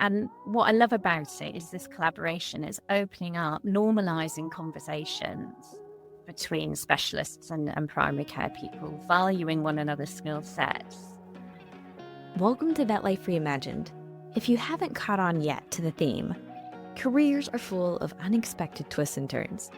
And what I love about it is this collaboration is opening up, normalizing conversations between specialists and primary care people, valuing one another's skill sets. Welcome to Vet Life Reimagined. If you haven't caught on yet to the theme, careers are full of unexpected twists and turns.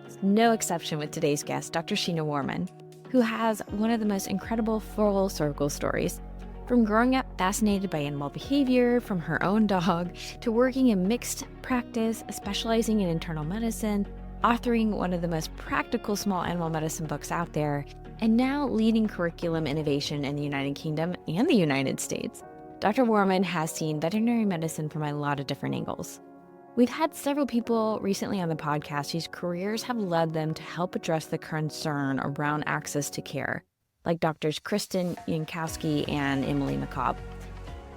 It's no exception with today's guest, Dr. Sheena Warman, who has one of the most incredible full circle stories. From growing up fascinated by animal behavior from her own dog, to working in mixed practice, specializing in internal medicine, authoring one of the most practical small animal medicine books out there, and now leading curriculum innovation in the United Kingdom and the United States. Dr. Warman has seen veterinary medicine from a lot of different angles. We've had several people recently on the podcast whose careers have led them to help address the concern around access to care, like Drs. Kristen Yankowski and Emily McCobb.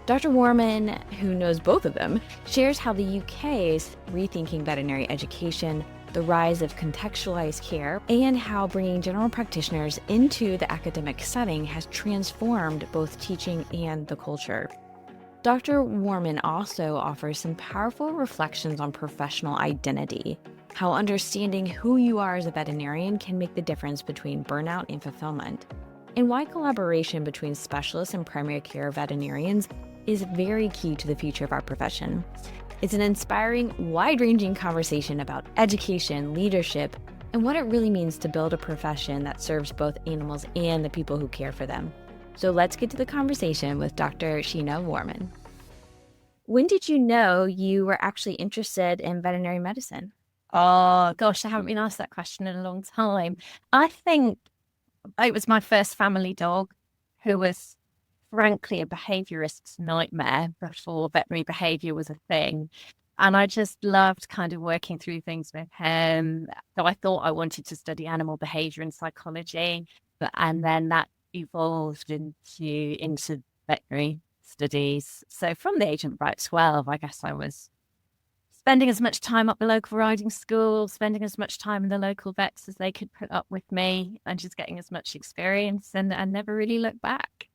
Dr. Warman, who knows both of them, shares how the UK is rethinking veterinary education, the rise of contextualized care, and how bringing general practitioners into the academic setting has transformed both teaching and the culture. Dr. Warman also offers some powerful reflections on professional identity, how understanding who you are as a veterinarian can make the difference between burnout and fulfillment, and why collaboration between specialists and primary care veterinarians is very key to the future of our profession. It's an inspiring, wide-ranging conversation about education, leadership, and what it really means to build a profession that serves both animals and the people who care for them. So let's get to the conversation with Dr. Sheena Warman. When did you know you were actually interested in veterinary medicine? Oh, gosh, I haven't been asked that question in a long time. I think it was my first family dog, who was frankly a behaviorist's nightmare before veterinary behavior was a thing. And I just loved kind of working through things with him. So I thought I wanted to study animal behavior and psychology, and then that evolved into veterinary studies. So from the age of about 12, I guess I was spending as much time up the local riding school, spending as much time in the local vets as they could put up with me, and just getting as much experience and never really looked back.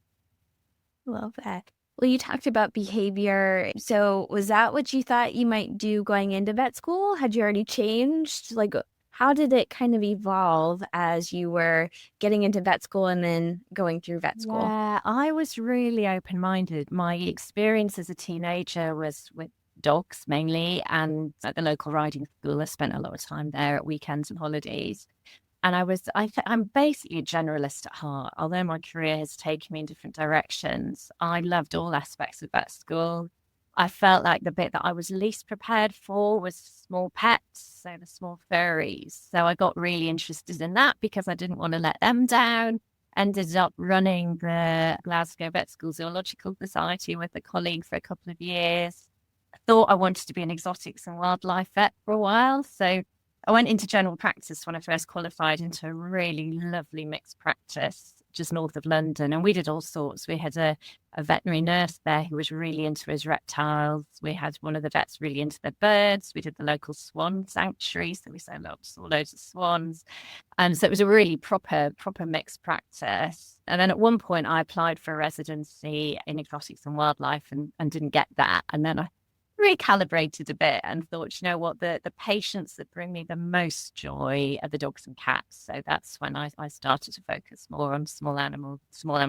Love that. Well, you talked about behavior. So was that what you thought you might do going into vet school? Had you already changed? Like, how did it kind of evolve as you were getting into vet school and then going through vet school? Yeah, I was really open-minded. My experience as a teenager was with dogs mainly, and at the local riding school. I spent a lot of time there at weekends and holidays. And I'm basically a generalist at heart. Although my career has taken me in different directions, I loved all aspects of vet school. I felt like the bit that I was least prepared for was small pets, so the small furries. So I got really interested in that because I didn't want to let them down. Ended up running the Glasgow Vet School Zoological Society with a colleague for a couple of years. I thought I wanted to be an exotics and wildlife vet for a while. So I went into general practice when I first qualified into a really lovely mixed practice just north of London. And we did all sorts. We had a veterinary nurse there who was really into his reptiles. We had one of the vets really into the birds. We did the local swan sanctuary. So we saw loads of swans. And so it was a really proper mixed practice. And then at one point I applied for a residency in exotics and wildlife and didn't get that. And then I recalibrated a bit and thought, you know what, the patients that bring me the most joy are the dogs and cats. So that's when I started to focus more on small animal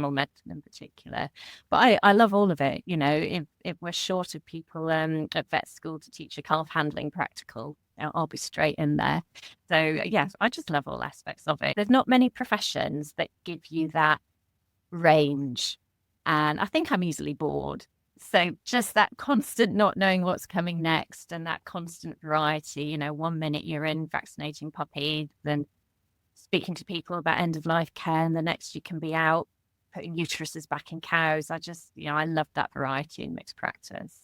medicine in particular. But I love all of it. You know, if we're short of people at vet school to teach a calf handling practical, I'll be straight in there. So yes, I just love all aspects of it. There's not many professions that give you that range, and I think I'm easily bored. So just that constant not knowing what's coming next and that constant variety, you know, 1 minute you're in vaccinating puppies, then speaking to people about end of life care, and the next you can be out putting uteruses back in cows. I love that variety in mixed practice.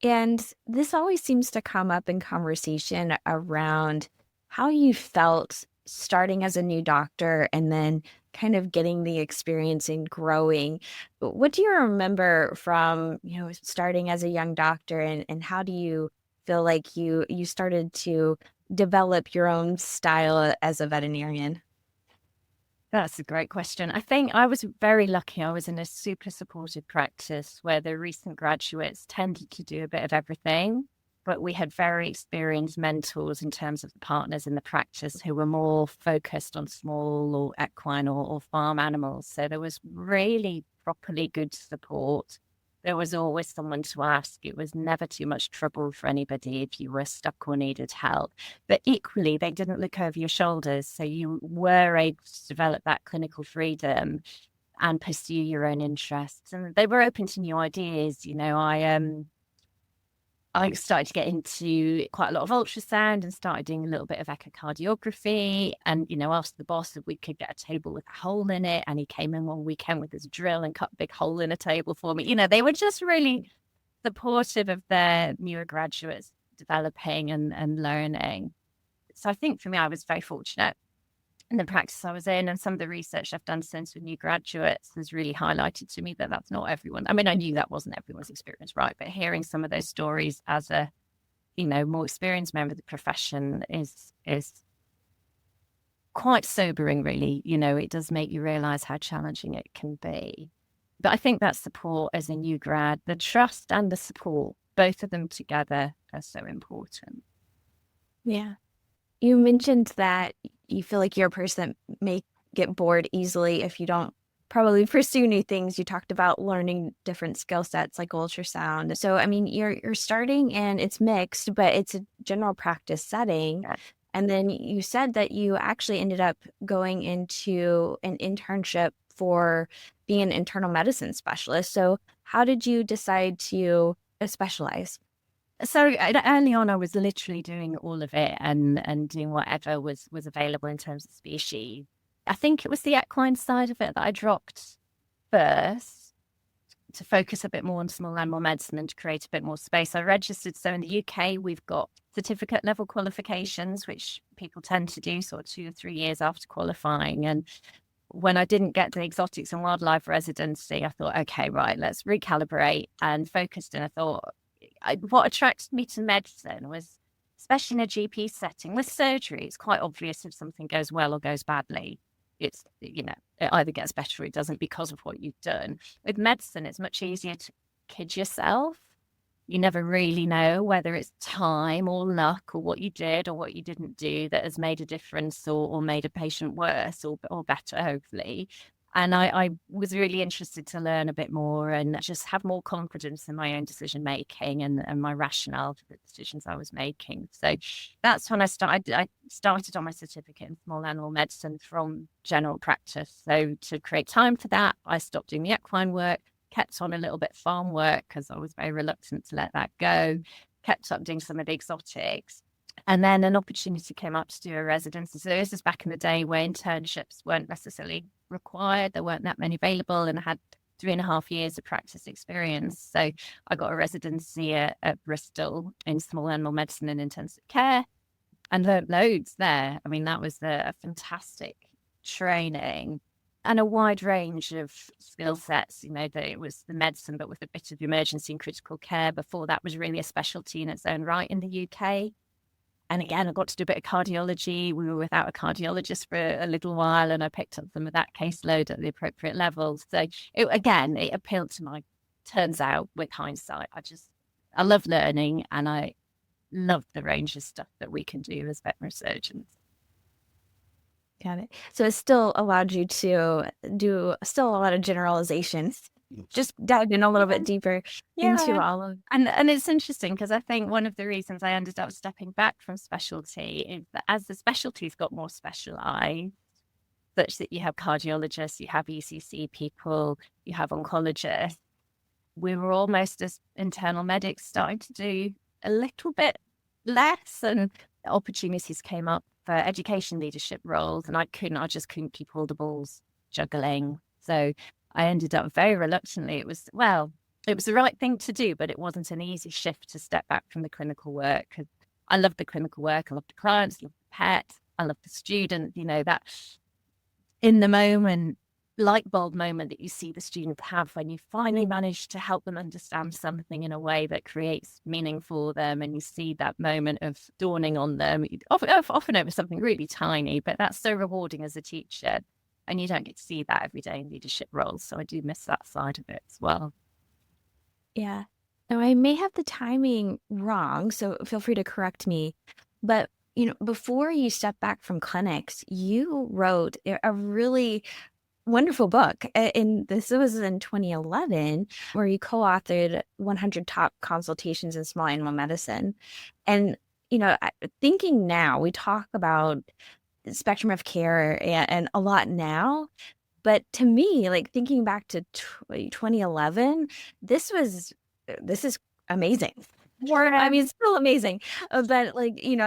And this always seems to come up in conversation around how you felt starting as a new doctor and then kind of getting the experience and growing. What do you remember from, starting as a young doctor, and how do you feel like you started to develop your own style as a veterinarian? That's a great question. I think I was very lucky. I was in a super supportive practice where the recent graduates tended to do a bit of everything, but we had very experienced mentors in terms of the partners in the practice who were more focused on small or equine or farm animals. So there was really properly good support. There was always someone to ask. It was never too much trouble for anybody if you were stuck or needed help. But equally, they didn't look over your shoulders. So you were able to develop that clinical freedom and pursue your own interests. And they were open to new ideas. I started to get into quite a lot of ultrasound and started doing a little bit of echocardiography. And, asked the boss if we could get a table with a hole in it. And he came in one weekend with his drill and cut a big hole in a table for me. They were just really supportive of their newer graduates developing and learning. So I think for me, I was very fortunate in the practice I was in, and some of the research I've done since with new graduates has really highlighted to me that that's not everyone. I mean, I knew that wasn't everyone's experience, right? But hearing some of those stories as a, more experienced member of the profession is quite sobering, really. It does make you realize how challenging it can be. But I think that support as a new grad, the trust and the support, both of them together are so important. Yeah. You mentioned that you feel like you're a person that may get bored easily if you don't probably pursue new things. You talked about learning different skill sets like ultrasound. So, I mean, you're starting and it's mixed, but it's a general practice setting. Yeah. And then you said that you actually ended up going into an internship for being an internal medicine specialist. So how did you decide to specialize? So early on, I was literally doing all of it and doing whatever was available in terms of species. I think it was the equine side of it that I dropped first to focus a bit more on small animal medicine and to create a bit more space. I registered. So in the UK, we've got certificate level qualifications, which people tend to do sort of 2 or 3 years after qualifying. And when I didn't get the exotics and wildlife residency, I thought, okay, right, let's recalibrate and focused. And I thought, what attracted me to medicine was, especially in a GP setting, with surgery, it's quite obvious if something goes well or goes badly. It's, it either gets better or it doesn't because of what you've done. With medicine, it's much easier to kid yourself. You never really know whether it's time or luck or what you did or what you didn't do that has made a difference or made a patient worse or better, hopefully. And I was really interested to learn a bit more and just have more confidence in my own decision making and my rationale for the decisions I was making. So that's when I started. I started on my certificate in small animal medicine from general practice. So to create time for that, I stopped doing the equine work, kept on a little bit farm work because I was very reluctant to let that go, kept up doing some of the exotics. And then an opportunity came up to do a residency. So this is back in the day where internships weren't necessarily required. There weren't that many available, and I had 3.5 years of practice experience. So I got a residency at Bristol in small animal medicine and intensive care and learned loads there. I mean, that was a fantastic training and a wide range of skill sets. That it was the medicine, but with a bit of emergency and critical care. Before that was really a specialty in its own right in the UK. And again, I got to do a bit of cardiology. We were without a cardiologist for a little while, and I picked up some of that caseload at the appropriate levels. So it appealed to my, turns out with hindsight, I love learning and I love the range of stuff that we can do as veterinary surgeons. Got it. So it still allowed you to do still a lot of generalizations. Just dive in a little bit deeper into all of. And it's interesting because I think one of the reasons I ended up stepping back from specialty is that as the specialties got more specialized, such that you have cardiologists, you have ECC people, you have oncologists, we were almost as internal medics starting to do a little bit less, and opportunities came up for education leadership roles, and I just couldn't keep all the balls juggling. So I ended up very reluctantly. It was the right thing to do, but it wasn't an easy shift to step back from the clinical work. Because I love the clinical work. I love the clients, I love the pets, I love the student, that in the moment, light bulb moment that you see the student have when you finally manage to help them understand something in a way that creates meaning for them. And you see that moment of dawning on them, often over something really tiny, but that's so rewarding as a teacher. And you don't get to see that every day in leadership roles. So I do miss that side of it as well. Yeah. Now, I may have the timing wrong, so feel free to correct me. But, before you stepped back from clinics, you wrote a really wonderful book. And this was in 2011, where you co-authored 100 Top Consultations in Small Animal Medicine. And, thinking now, we talk about the spectrum of care and a lot now. But to me, like thinking back to 2011, this is amazing. I mean, it's still amazing, but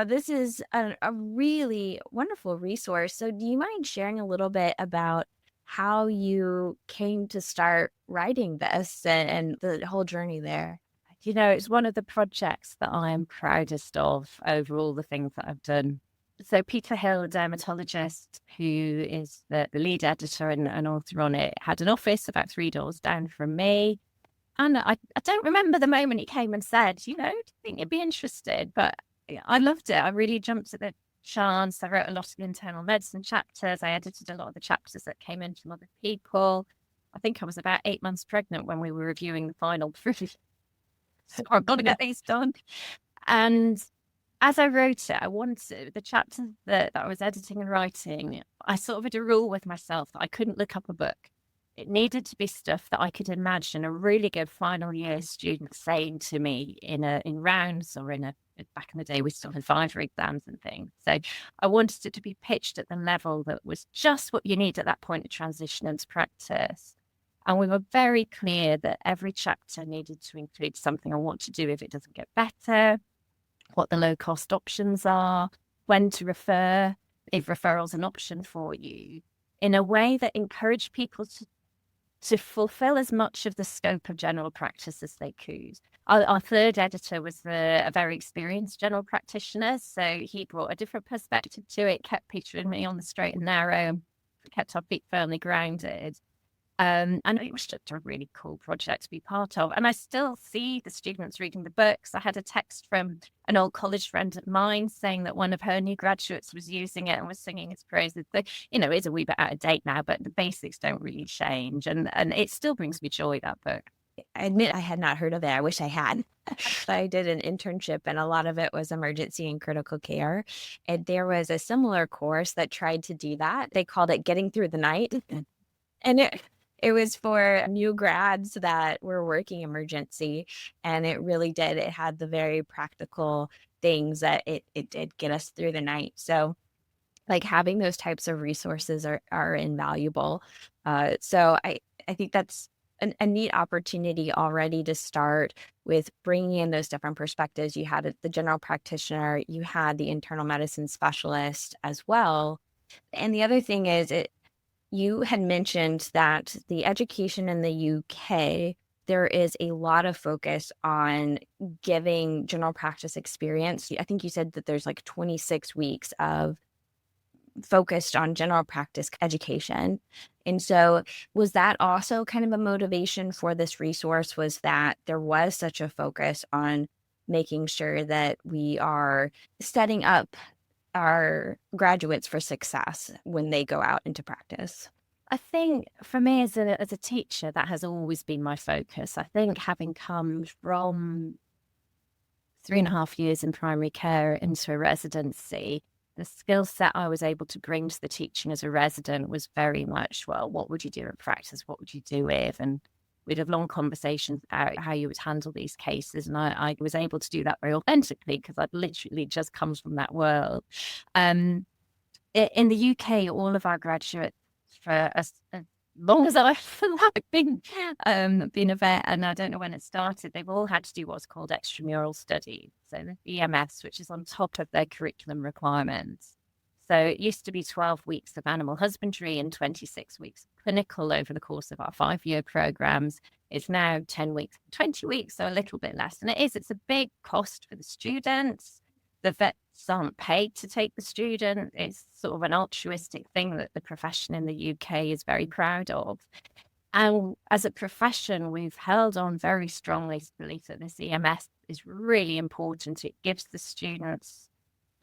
this is a really wonderful resource. So do you mind sharing a little bit about how you came to start writing this and the whole journey there? It's one of the projects that I am proudest of over all the things that I've done. So Peter Hill, a dermatologist who is the lead editor and author on it, had an office about 3 doors down from me. And I don't remember the moment he came and said, do you think you'd be interested? But I loved it. I really jumped at the chance. I wrote a lot of internal medicine chapters. I edited a lot of the chapters that came in from other people. I think I was about 8 months pregnant when we were reviewing the final proof. So I've got to get these done. And as I wrote it, I wanted the chapters that I was editing and writing, I sort of had a rule with myself that I couldn't look up a book. It needed to be stuff that I could imagine a really good final year student saying to me in rounds or back in the day, we still had Viva exams and things. So I wanted it to be pitched at the level that was just what you need at that point of transition into practice. And we were very clear that every chapter needed to include something on what to do if it doesn't get better, what the low cost options are, when to refer, if referral's an option for you, in a way that encouraged people to fulfill as much of the scope of general practice as they could. Our third editor was a very experienced general practitioner, so he brought a different perspective to it, kept Peter and me on the straight and narrow, kept our feet firmly grounded. And it was just a really cool project to be part of. And I still see the students reading the books. I had a text from an old college friend of mine saying that one of her new graduates was using it and was singing its praises. So, it's a wee bit out of date now, but the basics don't really change. And it still brings me joy, that book. I admit I had not heard of it. I wish I had. I did an internship and a lot of it was emergency and critical care. And there was a similar course that tried to do that. They called it Getting Through the Night. And it was for new grads that were working emergency. And it really did. It had the very practical things that it did get us through the night. So like having those types of resources are invaluable. So I think that's a neat opportunity already to start with bringing in those different perspectives. You had the general practitioner, you had the internal medicine specialist as well. And the other thing is you had mentioned that the education in the UK, there is a lot of focus on giving general practice experience. I think you said that there's like 26 weeks of focused on general practice education. And so was that also kind of a motivation for this resource, was that there was such a focus on making sure that we are setting up our graduates for success when they go out into practice? I think for me as a teacher, that has always been my focus. I think having come from 3.5 years in primary care into a residency, the skill set I was able to bring to the teaching as a resident was very much, well, what would you do in practice? What would you do with? And we'd have long conversations about how you would handle these cases. And I was able to do that very authentically because I'd literally just come from that world. In the UK, all of our graduates, for as long as I've been a vet, and I don't know when it started, they've all had to do what's called extramural studies. So the EMS, which is on top of their curriculum requirements. So it used to be 12 weeks of animal husbandry and 26 weeks of clinical over the course of our 5-year programs. It's now 10 weeks, 20 weeks, so a little bit less. And it's a big cost for the students. The vets aren't paid to take the student. It's sort of an altruistic thing that the profession in the UK is very proud of. And as a profession, we've held on very strongly to the belief that this EMS is really important. It gives the students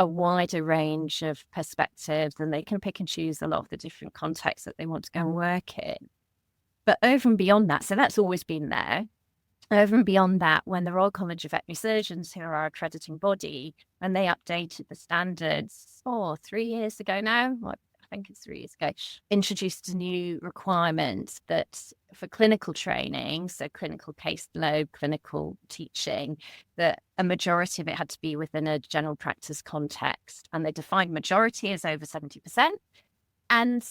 a wider range of perspectives, and they can pick and choose a lot of the different contexts that they want to go and work in. But over and beyond that, so that's always been there. Over and beyond that, when the Royal College of Veterinary Surgeons, who are our accrediting body, when they updated the standards 3 years ago now, I think it's 3 years ago, introduced a new requirement that for clinical training, so clinical caseload, clinical teaching, that a majority of it had to be within a general practice context. And they defined majority as over 70%. And,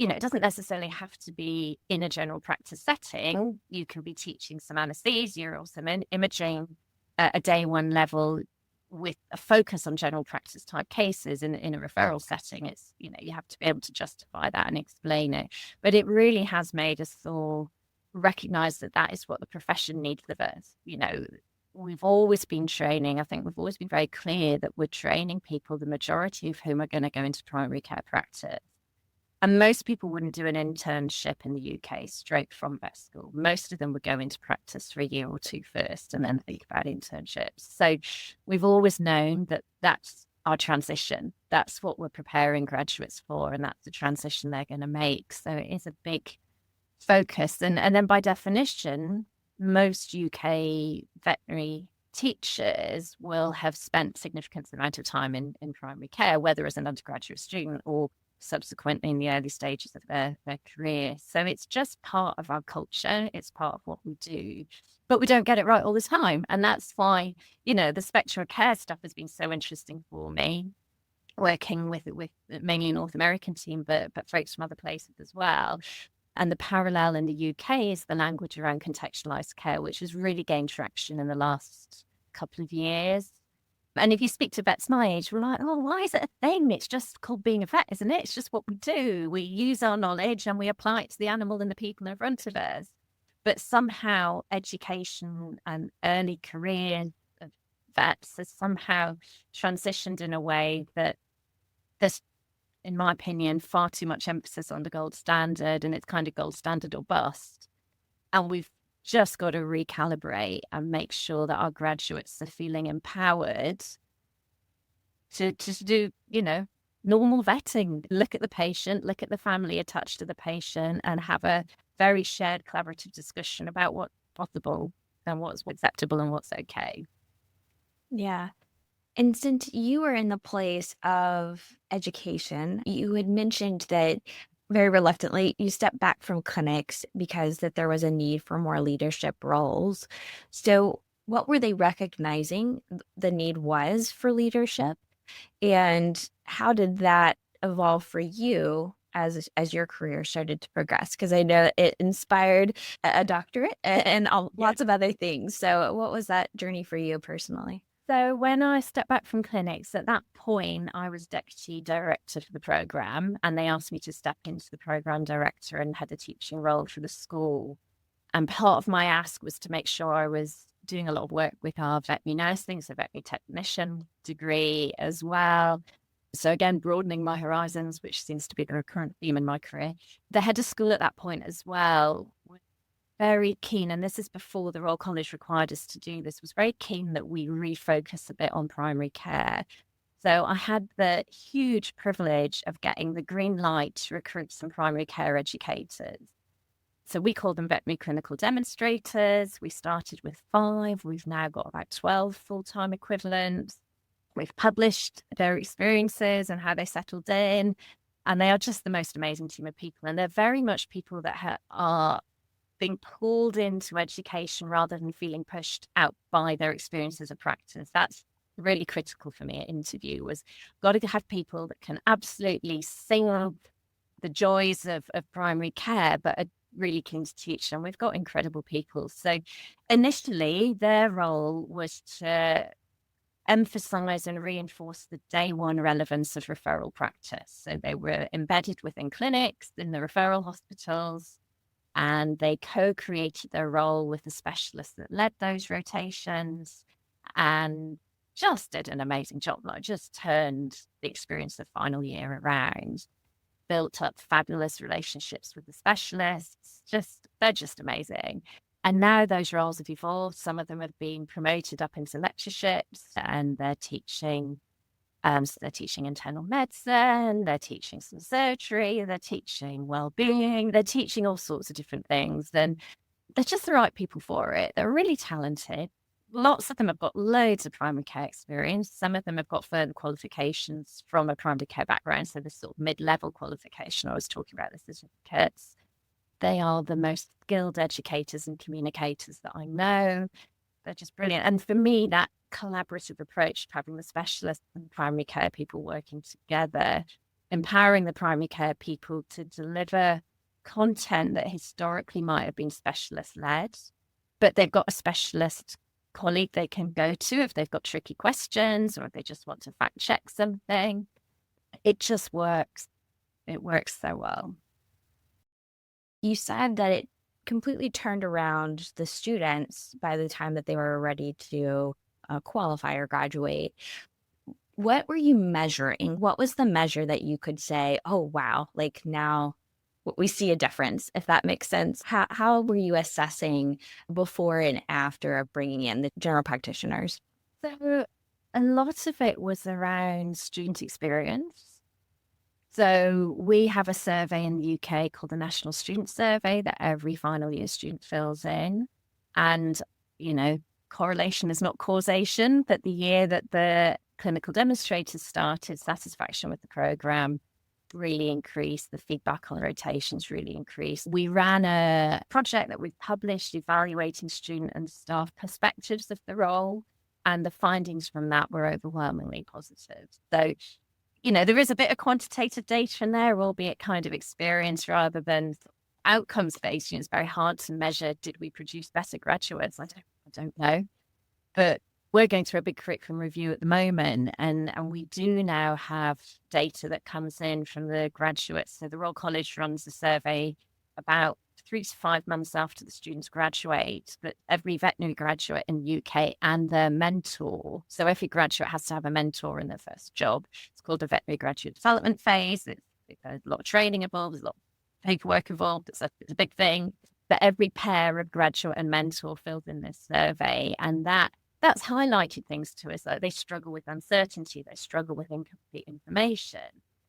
it doesn't necessarily have to be in a general practice setting. You can be teaching some anesthesia or some imaging at a day one level with a focus on general practice type cases in a referral setting. It's, you have to be able to justify that and explain it. But it really has made us all recognize that that is what the profession needs of us. We've always been training. I think we've always been very clear that we're training people, the majority of whom are going to go into primary care practice. And most people wouldn't do an internship in the UK straight from vet school. Most of them would go into practice for a year or two first and then think about internships. So we've always known that that's our transition. That's what we're preparing graduates for, and that's the transition they're going to make. So it is a big focus. And then by definition, most UK veterinary teachers will have spent significant amount of time in primary care, whether as an undergraduate student or subsequently in the early stages of their career. So it's just part of our culture. It's part of what we do, but we don't get it right all the time. And that's why, the spectrum of care stuff has been so interesting for me, working with mainly North American team, but folks from other places as well. And the parallel in the UK is the language around contextualized care, which has really gained traction in the last couple of years. And if you speak to vets my age, we're like, oh, why is it a thing? It's just called being a vet, isn't it? It's just what we do. We use our knowledge and we apply it to the animal and the people in front of us. But somehow education and early career of vets has somehow transitioned in a way that there's, in my opinion, far too much emphasis on the gold standard, and it's kind of gold standard or bust. And we've just got to recalibrate and make sure that our graduates are feeling empowered to do, normal vetting, look at the patient, look at the family attached to the patient, and have a very shared collaborative discussion about what's possible and what's acceptable and what's okay. Yeah. And since you were in the place of education, you had mentioned that very reluctantly you stepped back from clinics because that there was a need for more leadership roles. So what were they recognizing the need was for leadership? And how did that evolve for you as your career started to progress? Because I know it inspired a doctorate and lots of other things. So what was that journey for you personally? So when I stepped back from clinics, at that point, I was deputy director for the program, and they asked me to step into the program director and had a teaching role for the school. And part of my ask was to make sure I was doing a lot of work with our veterinary nursing, so veterinary technician degree as well. So again, broadening my horizons, which seems to be the recurrent theme in my career. The head of school at that point as well was very keen, and this is before the Royal College required us to do this, was very keen that we refocus a bit on primary care. So I had the huge privilege of getting the green light to recruit some primary care educators. So we call them veterinary clinical demonstrators. We started with 5. We've now got about 12 full-time equivalents. We've published their experiences and how they settled in. And they are just the most amazing team of people. And they're very much people that are being pulled into education rather than feeling pushed out by their experiences of practice. That's really critical for me at interview, was got to have people that can absolutely sing the joys of primary care, but are really keen to teach. And we've got incredible people. So initially their role was to emphasize and reinforce the day one relevance of referral practice. So they were embedded within clinics, in the referral hospitals, and they co-created their role with the specialists that led those rotations and just did an amazing job. Like, just turned the experience of final year around, built up fabulous relationships with the specialists. They're just amazing. And now those roles have evolved. Some of them have been promoted up into lectureships, and they're teaching So they're teaching internal medicine, they're teaching some surgery, they're teaching well-being, they're teaching all sorts of different things. And they're just the right people for it. They're really talented. Lots of them have got loads of primary care experience. Some of them have got further qualifications from a primary care background. So this sort of mid-level qualification I was talking about, the certificates. They are the most skilled educators and communicators that I know. They're just brilliant. And for me, that collaborative approach of having the specialists and primary care people working together, empowering the primary care people to deliver content that historically might have been specialist led, but they've got a specialist colleague they can go to if they've got tricky questions or if they just want to fact check something. It just works. It works so well. You said that it completely turned around the students by the time that they were ready to qualify or graduate. What were you measuring? What was the measure that you could say, oh, wow, like now we see a difference, if that makes sense? How were you assessing before and after of bringing in the general practitioners? So a lot of it was around student experience. So we have a survey in the UK called the National Student Survey that every final year student fills in. And, correlation is not causation, but the year that the clinical demonstrators started, satisfaction with the program really increased. The feedback on the rotations really increased. We ran a project that we published evaluating student and staff perspectives of the role, and the findings from that were overwhelmingly positive. So, there is a bit of quantitative data in there, albeit kind of experience rather than outcomes based. It's very hard to measure. Did we produce better graduates? I don't know. But we're going through a big curriculum review at the moment, and we do now have data that comes in from the graduates. So the Royal College runs a survey about 3 to 5 months after the students graduate, but every veterinary graduate in the UK and their mentor. So every graduate has to have a mentor in their first job. It's called a veterinary graduate development phase. It's a lot of training involved, there's a lot of paperwork involved. It's a big thing. But every pair of graduate and mentor fills in this survey, and that's highlighted things to us. Like they struggle with uncertainty, they struggle with incomplete information,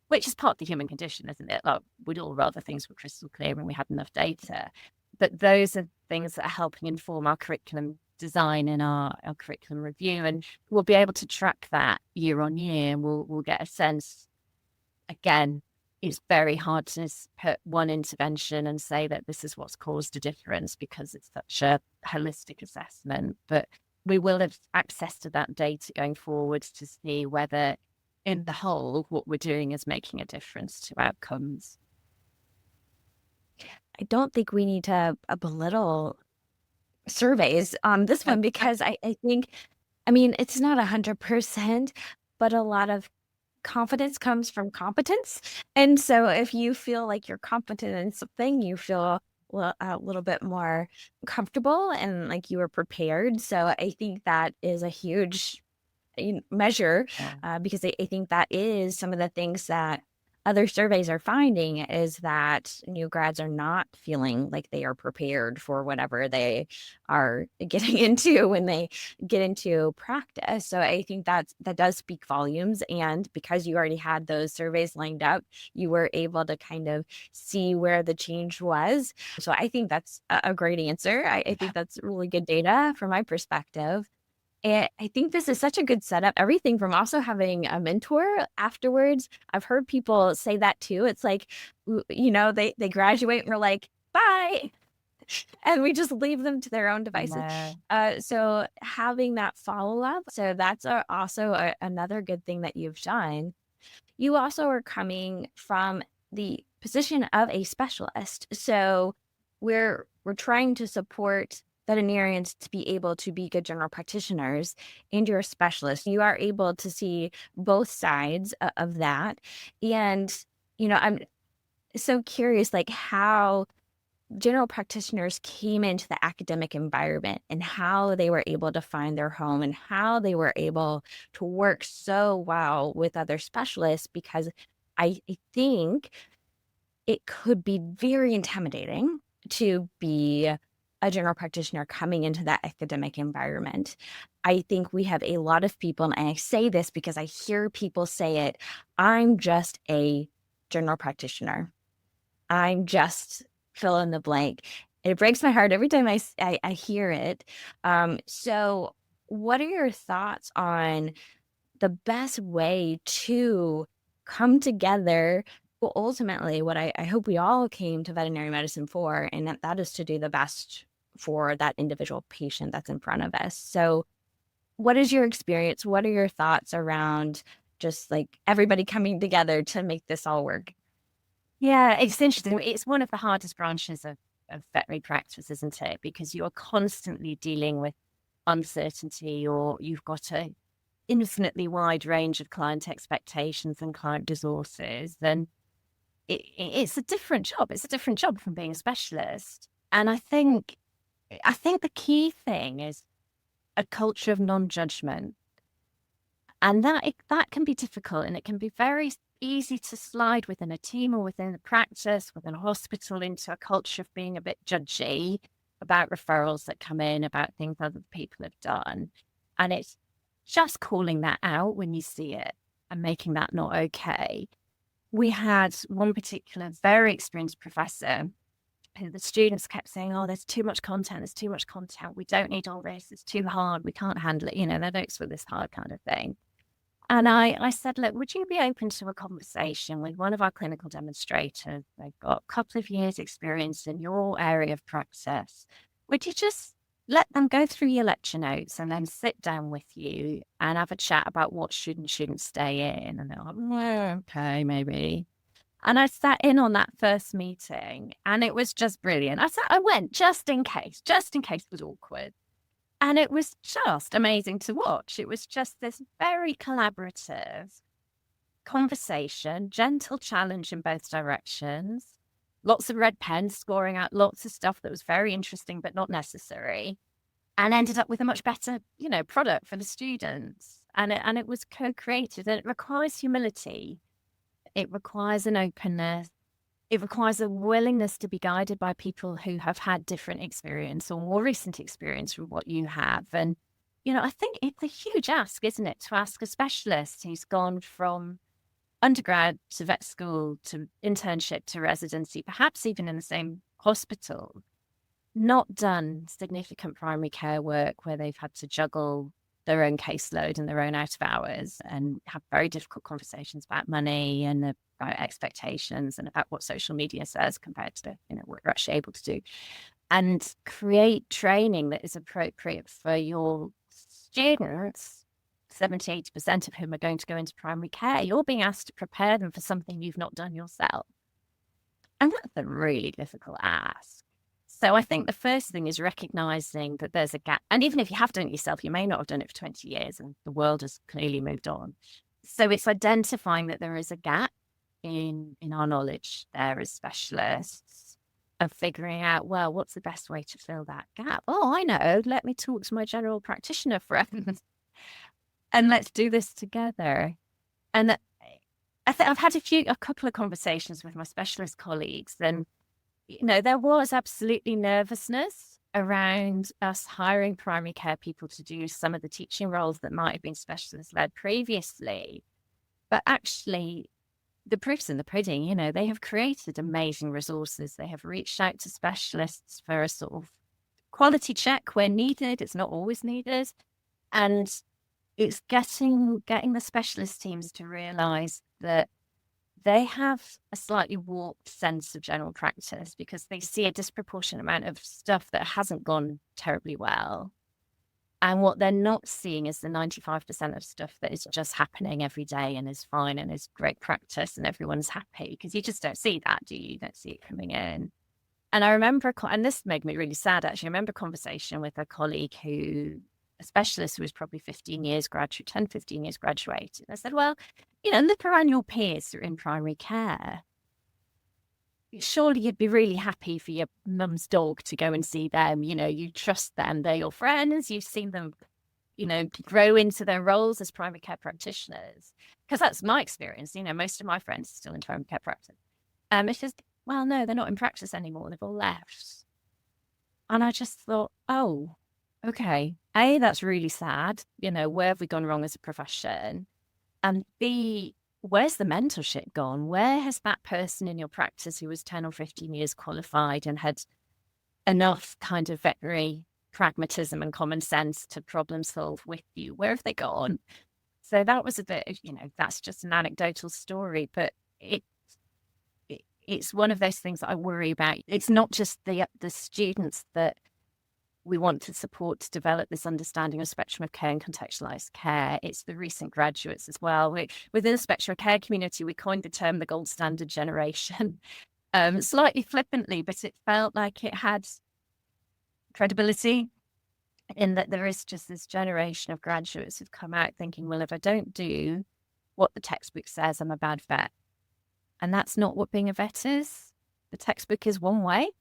which is part of the human condition, isn't it? Like we'd all rather things were crystal clear when we had enough data. But those are things that are helping inform our curriculum design and our curriculum review. And we'll be able to track that year on year. And we'll get a sense, again, it's very hard to put one intervention and say that this is what's caused a difference because it's such a holistic assessment. But we will have access to that data going forward to see whether in the whole, what we're doing is making a difference to outcomes. I don't think we need to belittle surveys on this one because I think, it's not 100%, but a lot of confidence comes from competence. And so if you feel like you're competent in something, you feel a little bit more comfortable and like you were prepared. So I think that is a huge measure because I think that is some of the things that other surveys are finding is that new grads are not feeling like they are prepared for whatever they are getting into when they get into practice. So I think that does speak volumes. And because you already had those surveys lined up, you were able to kind of see where the change was. So I think that's a great answer. I think that's really good data from my perspective. And I think this is such a good setup. Everything from also having a mentor afterwards. I've heard people say that too. It's like, they graduate and we're like, bye. And we just leave them to their own devices. So having that follow up. So that's also another good thing that you've done. You also are coming from the position of a specialist. So we're trying to support veterinarians to be able to be good general practitioners, and you're a specialist. You are able to see both sides of that. And, I'm so curious, like how general practitioners came into the academic environment and how they were able to find their home and how they were able to work so well with other specialists, because I think it could be very intimidating to be a general practitioner coming into that academic environment. I think we have a lot of people, and I say this because I hear people say it, I'm just a general practitioner. I'm just fill in the blank. It breaks my heart every time I hear it. So what are your thoughts on the best way to come together? Well, ultimately, what I hope we all came to veterinary medicine for, and that is to do the best for that individual patient that's in front of us. So, what is your experience? What are your thoughts around just like everybody coming together to make this all work? Yeah, it's interesting. It's one of the hardest branches of veterinary practice, isn't it? Because you're constantly dealing with uncertainty, or you've got a infinitely wide range of client expectations and client resources. And it's a different job. It's a different job from being a specialist. And I think the key thing is a culture of non-judgment. And that can be difficult, and it can be very easy to slide within a team or within a practice, within a hospital, into a culture of being a bit judgy about referrals that come in, about things other people have done. And it's just calling that out when you see it and making that not okay. We had one particular very experienced professor who the students kept saying, oh, there's too much content. There's too much content. We don't need all this. It's too hard. We can't handle it. Their notes were this hard kind of thing. And I said, look, would you be open to a conversation with one of our clinical demonstrators? They've got a couple of years experience in your area of practice. Would you just let them go through your lecture notes and then sit down with you and have a chat about what should and shouldn't stay in? And they're like, well, okay, maybe. And I sat in on that first meeting, and it was just brilliant. I went just in case it was awkward. And it was just amazing to watch. It was just this very collaborative conversation, gentle challenge in both directions, lots of red pens scoring out lots of stuff that was very interesting but not necessary, and ended up with a much better, product for the students. And it was co-created, and it requires humility. It requires an openness. It requires a willingness to be guided by people who have had different experience or more recent experience from what you have. And, I think it's a huge ask, isn't it, to ask a specialist who's gone from undergrad to vet school to internship to residency, perhaps even in the same hospital, not done significant primary care work where they've had to juggle their own caseload and their own out of hours and have very difficult conversations about money and about expectations and about what social media says compared to what you're actually able to do, and create training that is appropriate for your students, 70-80% of whom are going to go into primary care. You're being asked to prepare them for something you've not done yourself. And that's a really difficult ask. So I think the first thing is recognizing that there's a gap. And even if you have done it yourself, you may not have done it for 20 years and the world has clearly moved on. So it's identifying that there is a gap in our knowledge there as specialists, of figuring out, well, what's the best way to fill that gap? Oh, I know. Let me talk to my general practitioner friends and let's do this together. And I think I've had a couple of conversations with my specialist colleagues, and there was absolutely nervousness around us hiring primary care people to do some of the teaching roles that might have been specialist-led previously. But actually, the proof's in the pudding. They have created amazing resources. They have reached out to specialists for a sort of quality check where needed. It's not always needed. And it's getting the specialist teams to realize that they have a slightly warped sense of general practice because they see a disproportionate amount of stuff that hasn't gone terribly well. And what they're not seeing is the 95% of stuff that is just happening every day and is fine and is great practice and everyone's happy, because you just don't see that, do you? You don't see it coming in. And I remember, and this made me really sad, actually. I remember a conversation with a colleague a specialist who was probably 10, 15 years graduated. I said, well, look around your peers who are in primary care. Surely you'd be really happy for your mum's dog to go and see them. You trust them. They're your friends. You've seen them, grow into their roles as primary care practitioners. Because that's my experience. Most of my friends are still in primary care practice. It's just, well, no, they're not in practice anymore. They've all left. And I just thought, oh, okay. A, that's really sad. Where have we gone wrong as a profession? And B, where's the mentorship gone? Where has that person in your practice who was 10 or 15 years qualified and had enough kind of veterinary pragmatism and common sense to problem solve with you, where have they gone? So that was a bit of, that's just an anecdotal story, but it's one of those things that I worry about. It's not just the students that we want to support to develop this understanding of spectrum of care and contextualized care. It's the recent graduates as well. Within the spectrum of care community, we coined the term the gold standard generation, slightly flippantly, but it felt like it had credibility in that there is just this generation of graduates who've come out thinking, well, if I don't do what the textbook says, I'm a bad vet. And that's not what being a vet is. The textbook is one way,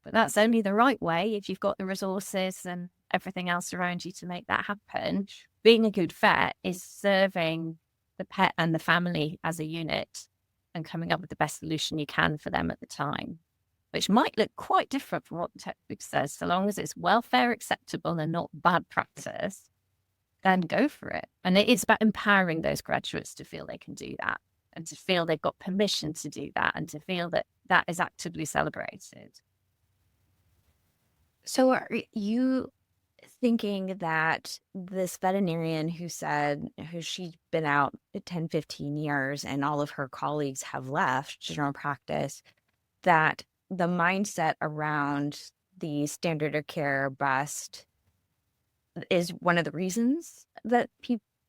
but that's only the right way if you've got the resources and everything else around you to make that happen. Being a good vet is serving the pet and the family as a unit and coming up with the best solution you can for them at the time, which might look quite different from what the textbook says. So long as it's welfare acceptable and not bad practice, then go for it. And it's about empowering those graduates to feel they can do that and to feel they've got permission to do that and to feel that that is actively celebrated. So are you thinking that this veterinarian who she's been out 10, 15 years and all of her colleagues have left general practice, that the mindset around the standard of care bust is one of the reasons that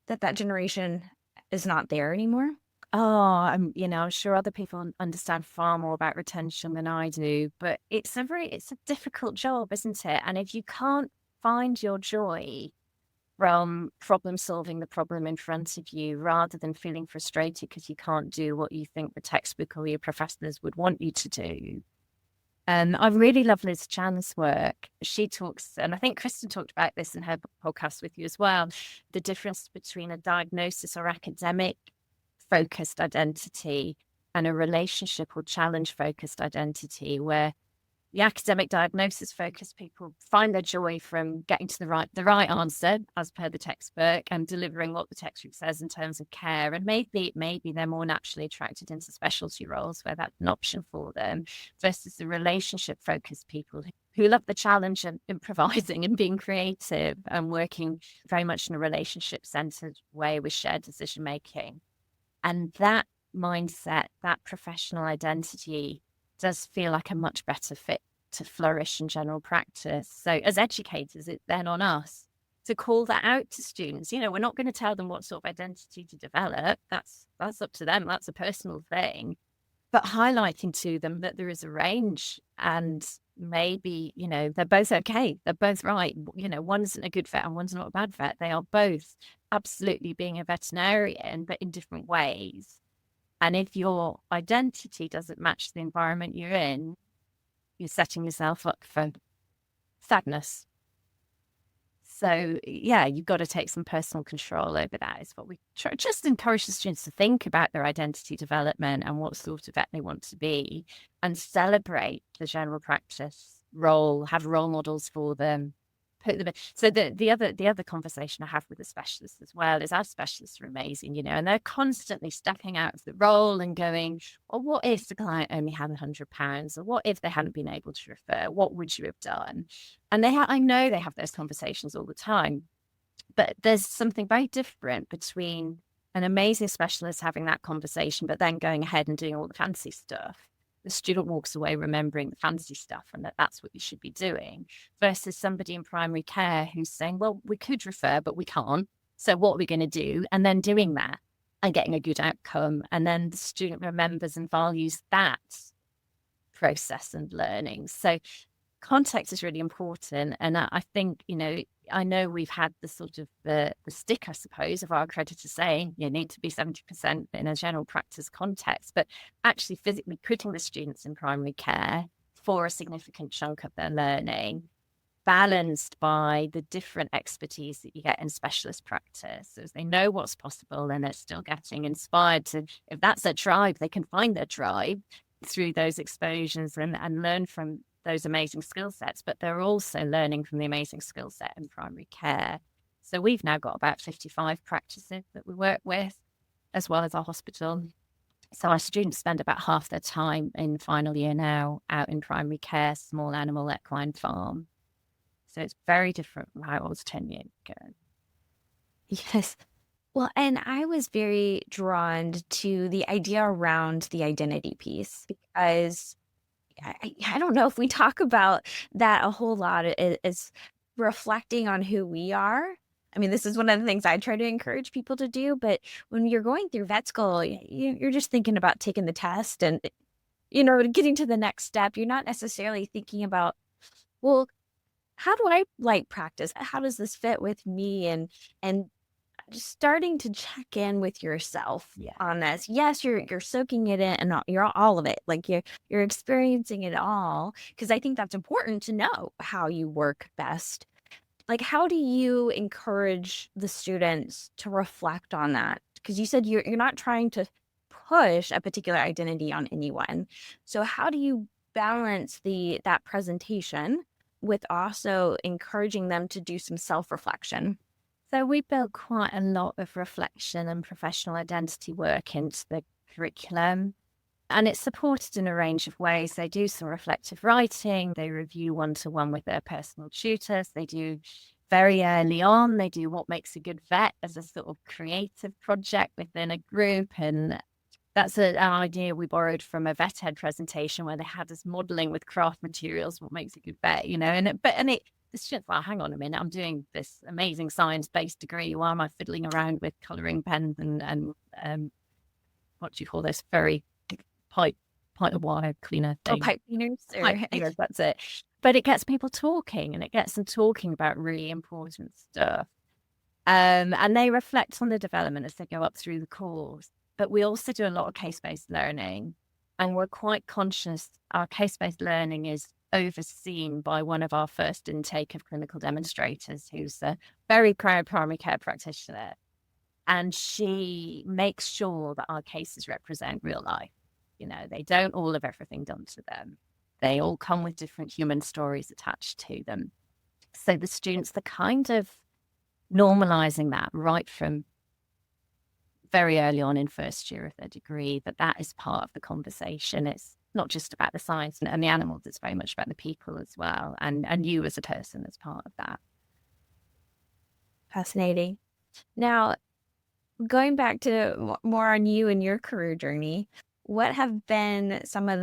that generation is not there anymore? Oh, I'm sure other people understand far more about retention than I do, but it's a difficult job, isn't it? And if you can't find your joy from problem solving the problem in front of you, rather than feeling frustrated because you can't do what you think the textbook or your professors would want you to do. And I really love Liz Chan's work. She talks, and I think Kristen talked about this in her podcast with you as well, the difference between a diagnosis or academic focused identity and a relationship or challenge focused identity, where the academic diagnosis focused people find their joy from getting to the right answer as per the textbook and delivering what the textbook says in terms of care. And maybe they're more naturally attracted into specialty roles where that's an option for them, versus the relationship focused people who love the challenge and improvising and being creative and working very much in a relationship centered way with shared decision making. And that mindset, that professional identity does feel like a much better fit to flourish in general practice. So as educators, it's then on us to call that out to students. We're not going to tell them what sort of identity to develop. That's up to them. That's a personal thing. But highlighting to them that there is a range and maybe, they're both okay. They're both right. One's a good vet and one's not a bad vet. They are both absolutely being a veterinarian, but in different ways. And if your identity doesn't match the environment you're in, you're setting yourself up for sadness. So, yeah, you've got to take some personal control over that, is what we just encourage the students to think about their identity development and what sort of vet they want to be, and celebrate the general practice role, have role models for them. Put them in. So the other conversation I have with the specialists as well is our specialists are amazing, and they're constantly stepping out of the role and going, well, what if the client only had £100, or what if they hadn't been able to refer? What would you have done? And I know they have those conversations all the time, but there's something very different between an amazing specialist having that conversation, but then going ahead and doing all the fancy stuff. The student walks away remembering the fancy stuff and that's what you should be doing, versus somebody in primary care who's saying, well, we could refer, but we can't. So what are we going to do? And then doing that and getting a good outcome. And then the student remembers and values that process and learning. So context is really important. And I think, I know we've had the sort of the stick, I suppose, of our accreditor saying you need to be 70% in a general practice context, but actually physically putting the students in primary care for a significant chunk of their learning, balanced by the different expertise that you get in specialist practice. So as they know what's possible and they're still getting inspired to, if that's their tribe, they can find their tribe through those exposures and learn from those amazing skill sets, but they're also learning from the amazing skill set in primary care. So we've now got about 55 practices that we work with, as well as our hospital. So our students spend about half their time in final year now out in primary care, small animal equine farm. So it's very different from how it was 10 years ago. Yes. Well, and I was very drawn to the idea around the identity piece because I don't know if we talk about that a whole lot is reflecting on who we are. I mean, this is one of the things I try to encourage people to do, but when you're going through vet school, you're just thinking about taking the test and, getting to the next step. You're not necessarily thinking about, well, how do I like practice? How does this fit with me? And just starting to check in with yourself on this. Yes, you're soaking it in and you're all of it. Like you're experiencing it all because I think that's important to know how you work best. Like how do you encourage the students to reflect on that? Because you said you're not trying to push a particular identity on anyone. So how do you balance that presentation with also encouraging them to do some self-reflection? So we built quite a lot of reflection and professional identity work into the curriculum. And it's supported in a range of ways. They do some reflective writing. They review one-to-one with their personal tutors. They do very early on, they do what makes a good vet as a sort of creative project within a group. And that's an idea we borrowed from a vet ed presentation where they had us modeling with craft materials what makes a good vet, the students, well, hang on a minute, I'm doing this amazing science-based degree. Why am I fiddling around with colouring pens and what do you call this? Very pipe of wire cleaner thing. Oh, pipe cleaners? Pipe cleaners, that's it. But it gets people talking and it gets them talking about really important stuff. And they reflect on the development as they go up through the course. But we also do a lot of case-based learning. And we're quite conscious our case-based learning is overseen by one of our first intake of clinical demonstrators, who's a very proud primary care practitioner. And she makes sure that our cases represent real life. They don't all have everything done to them. They all come with different human stories attached to them. So the students, they're kind of normalizing that right from very early on in first year of their degree, that is part of the conversation. It's not just about the science and the animals, it's very much about the people as well. And you as a person as part of that. Fascinating. Now, going back to more on you and your career journey, what have been some of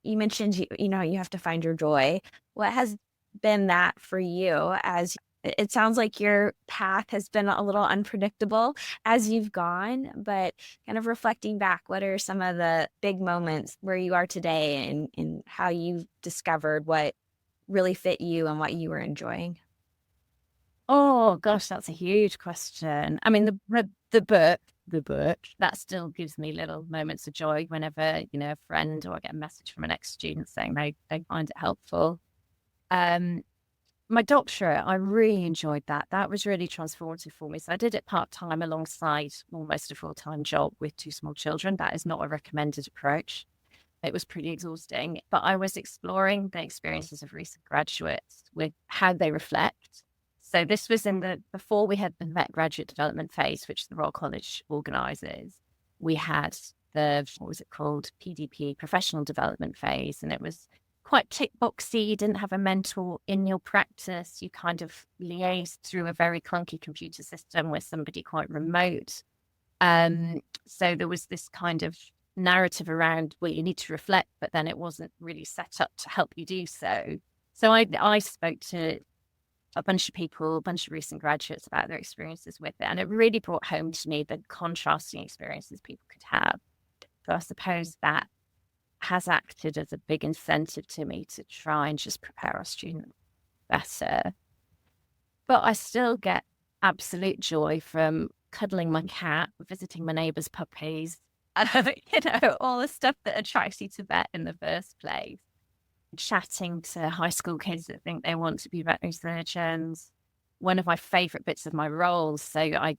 you mentioned, you have to find your joy. What has been that for you as it sounds like your path has been a little unpredictable as you've gone, but kind of reflecting back, what are some of the big moments where you are today and how you've discovered what really fit you and what you were enjoying? Oh gosh, that's a huge question. I mean, the book that still gives me little moments of joy whenever a friend or I get a message from an ex-student saying they find it helpful. My doctorate, I really enjoyed that. That was really transformative for me. So I did it part-time alongside almost a full-time job with 2 small children. That is not a recommended approach. It was pretty exhausting, but I was exploring the experiences of recent graduates with how they reflect. So this was before we had the vet graduate development phase, which the Royal College organises. We had what was it called? PDP, professional development phase. And it was quite tick boxy. You didn't have a mentor in your practice. You kind of liaised through a very clunky computer system with somebody quite remote. So there was this kind of narrative around, well, you need to reflect, but then it wasn't really set up to help you do so. So I spoke to a bunch of people, a bunch of recent graduates about their experiences with it. And it really brought home to me the contrasting experiences people could have. So I suppose that has acted as a big incentive to me to try and just prepare our students better. But I still get absolute joy from cuddling my cat, visiting my neighbour's puppies, all the stuff that attracts you to vet in the first place. Chatting to high school kids that think they want to be veterinary surgeons. One of my favourite bits of my roles. So I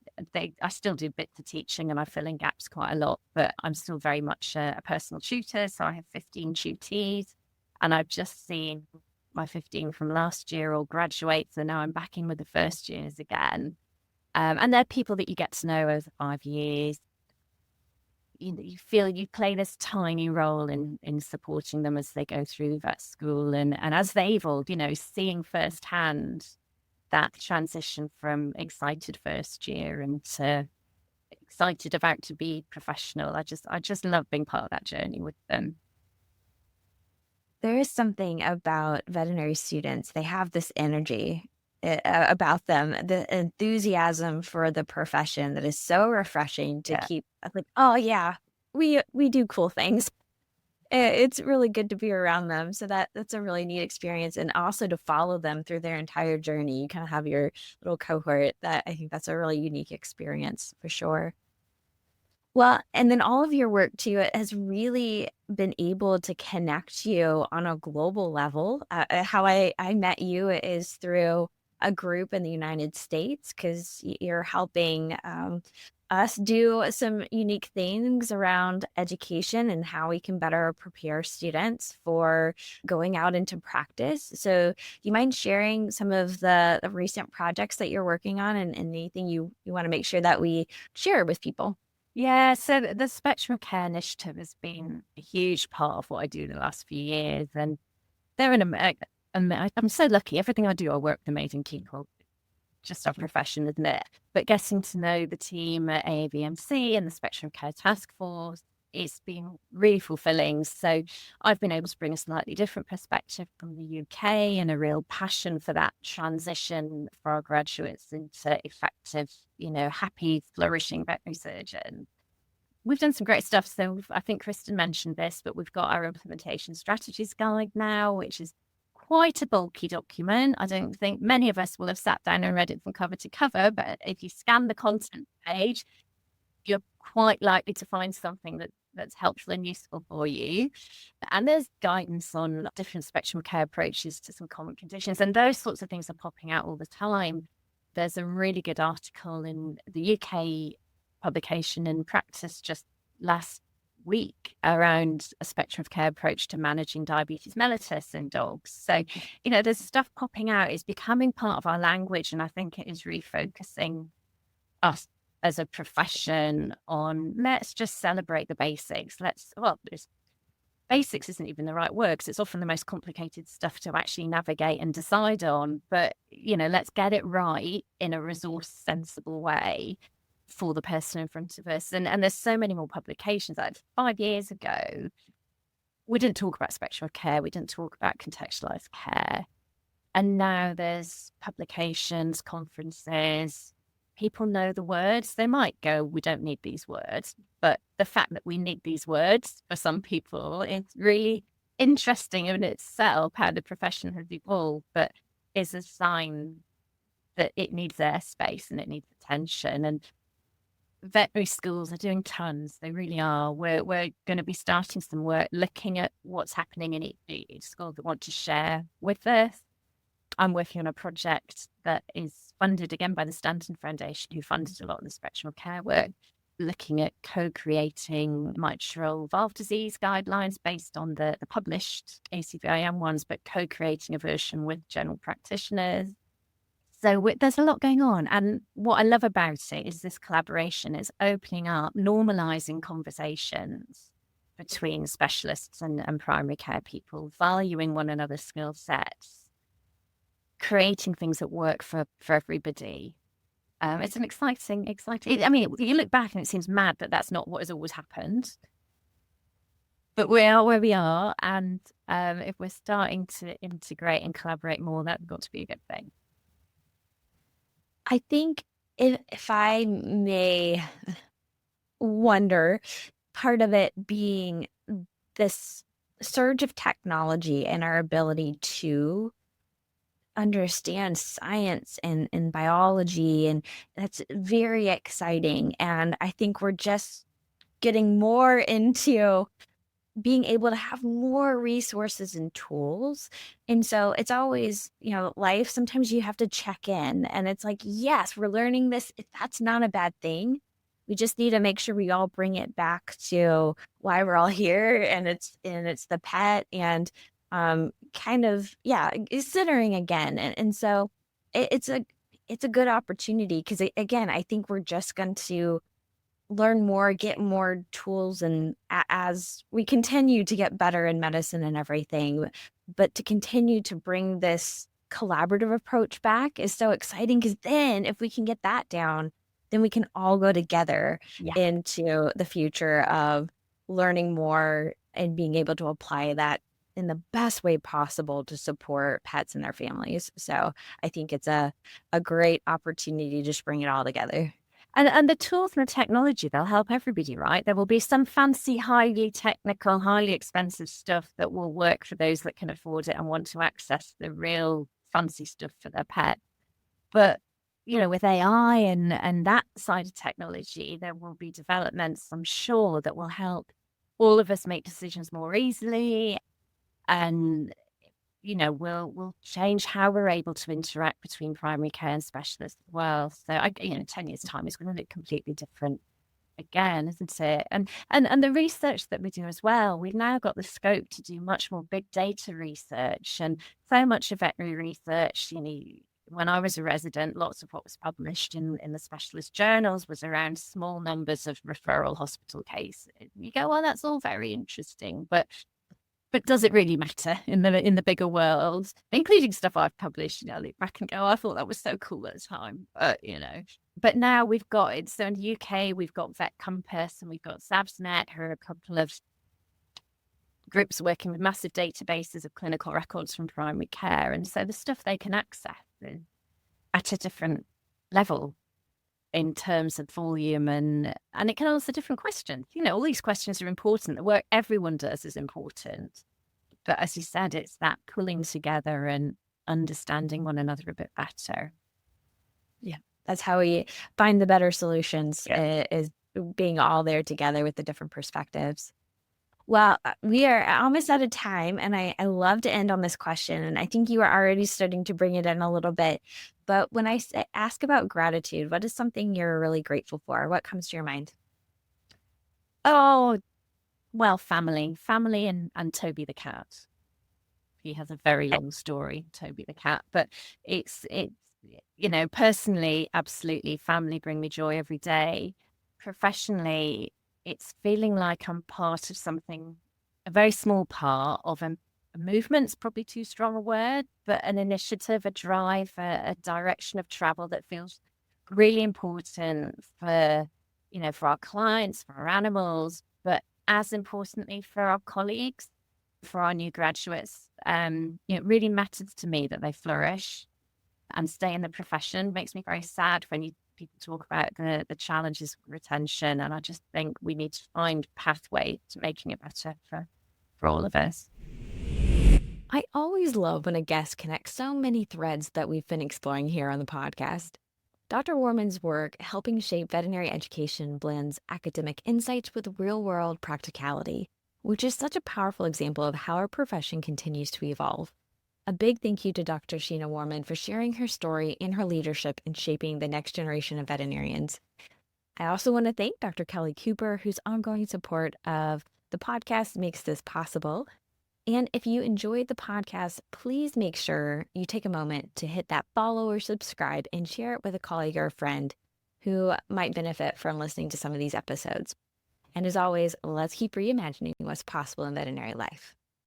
still do bits of teaching and I fill in gaps quite a lot, but I'm still very much a personal tutor. So I have 15 tutees And I've just seen my 15 from last year all graduate. So now I'm back in with the first years again. And they're people that you get to know over 5 years. You feel you play this tiny role in supporting them as they go through vet school and as they evolve, seeing firsthand that transition from excited first year into excited about to be professional. I just love being part of that journey with them. There is something about veterinary students. They have this energy about them, the enthusiasm for the profession that is so refreshing to Yeah. keep like, oh yeah, we do cool things. It's really good to be around them. So that's a really neat experience. And also to follow them through their entire journey. You kind of have your little cohort. That I think that's a really unique experience for sure. Well, and then all of your work too has really been able to connect you on a global level. How I met you is through a group in the United States because you're helping us do some unique things around education and how we can better prepare students for going out into practice. So, do you mind sharing some of the recent projects that you're working on and anything you want to make sure that we share with people? Yeah, so the Spectrum of Care initiative has been a huge part of what I do the last few years. And they're I'm so lucky. Everything I do, I work with amazing people. Just our profession, isn't it? But getting to know the team at AAVMC and the Spectrum of Care Task Force, it's been really fulfilling. So I've been able to bring a slightly different perspective from the UK and a real passion for that transition for our graduates into effective, happy, flourishing veterinary surgeons. We've done some great stuff. So I think Kristen mentioned this, but we've got our implementation strategies guide now, which is quite a bulky document. I don't think many of us will have sat down and read it from cover to cover, but if you scan the content page, you're quite likely to find something that's helpful and useful for you. And there's guidance on different spectrum of care approaches to some common conditions, and those sorts of things are popping out all the time. There's a really good article in the UK publication in Practice just last week around a spectrum of care approach to managing diabetes mellitus in dogs. So, there's stuff popping out. It's becoming part of our language, and I think it is refocusing us as a profession on let's just celebrate the basics. Basics isn't even the right word because it's often the most complicated stuff to actually navigate and decide on. But, let's get it right in a resource sensible way for the person in front of us. And there's so many more publications. Like 5 years ago, we didn't talk about spectrum of care. We didn't talk about contextualized care. And now there's publications, conferences. People know the words. They might go, we don't need these words. But the fact that we need these words for some people, it's really interesting in itself how the profession has evolved, but is a sign that it needs airspace and it needs attention. And veterinary schools are doing tons. They really are. We're going to be starting some work looking at what's happening in each school that want to share with us. I'm working on a project that is funded again by the Stanton Foundation, who funded a lot of the spectrum of care work, looking at co-creating mitral valve disease guidelines based on the published ACVIM ones, but co-creating a version with general practitioners. So there's a lot going on. And what I love about it is this collaboration is opening up, normalizing conversations between specialists and primary care people, valuing one another's skill sets, creating things that work for everybody. It's an exciting. I mean, you look back and it seems mad that that's not what has always happened. But we are where we are. And if we're starting to integrate and collaborate more, that's got to be a good thing. I think if I may wonder, part of it being this surge of technology and our ability to understand science and biology, and that's very exciting. And I think we're just getting more into being able to have more resources and tools. And so it's always, life, sometimes you have to check in and it's like, yes, we're learning this. That's not a bad thing. We just need to make sure we all bring it back to why we're all here. And it's the pet. And considering again. And so it's a good opportunity because, again, I think we're just going to learn more, get more tools, and as we continue to get better in medicine and everything, but to continue to bring this collaborative approach back is so exciting, because then if we can get that down, then we can all go together into the future of learning more and being able to apply that in the best way possible to support pets and their families. So I think it's a great opportunity to just bring it all together. And the tools and the technology, they'll help everybody, right? There will be some fancy, highly technical, highly expensive stuff that will work for those that can afford it and want to access the real fancy stuff for their pet. But, with AI and that side of technology, there will be developments, I'm sure, that will help all of us make decisions more easily. And we'll change how we're able to interact between primary care and specialists as well. So 10 years time is going to look completely different again, isn't it? And the research that we do as well, we've now got the scope to do much more big data research. And so much of veterinary research, when I was a resident, lots of what was published in the specialist journals was around small numbers of referral hospital cases. You go, well, that's all very interesting, but does it really matter in the bigger world, including stuff I've published? I look back and go, I thought that was so cool at the time, but now we've got it. So in the UK, we've got Vet Compass and we've got SAVSnet, who are a couple of groups working with massive databases of clinical records from primary care, and so the stuff they can access at a different level in terms of volume, and it can answer different questions. All these questions are important. The work everyone does is important. But as you said, it's that pulling together and understanding one another a bit better. Yeah, that's how we find the better solutions, is being all there together with the different perspectives. Well, we are almost out of time, and I love to end on this question, and I think you are already starting to bring it in a little bit. But when I ask about gratitude, what is something you're really grateful for? What comes to your mind? Oh, well, family and Toby the cat. He has a very long story, Toby the cat, but it's personally, absolutely, family bring me joy every day. Professionally, it's feeling like I'm part of something, a very small part of a movement's probably too strong a word, but an initiative, a drive, a direction of travel that feels really important for, for our clients, for our animals, but as importantly for our colleagues, for our new graduates. It really matters to me that they flourish and stay in the profession. It makes me very sad when people talk about the challenges with retention, and I just think we need to find pathway to making it better for all of us. I always love when a guest connects so many threads that we've been exploring here on the podcast. Dr. Warman's work helping shape veterinary education blends academic insights with real-world practicality, which is such a powerful example of how our profession continues to evolve. A big thank you to Dr. Sheena Warman for sharing her story and her leadership in shaping the next generation of veterinarians. I also want to thank Dr. Kelly Cooper, whose ongoing support of the podcast makes this possible. And if you enjoyed the podcast, please make sure you take a moment to hit that follow or subscribe and share it with a colleague or a friend who might benefit from listening to some of these episodes. And as always, let's keep reimagining what's possible in veterinary life.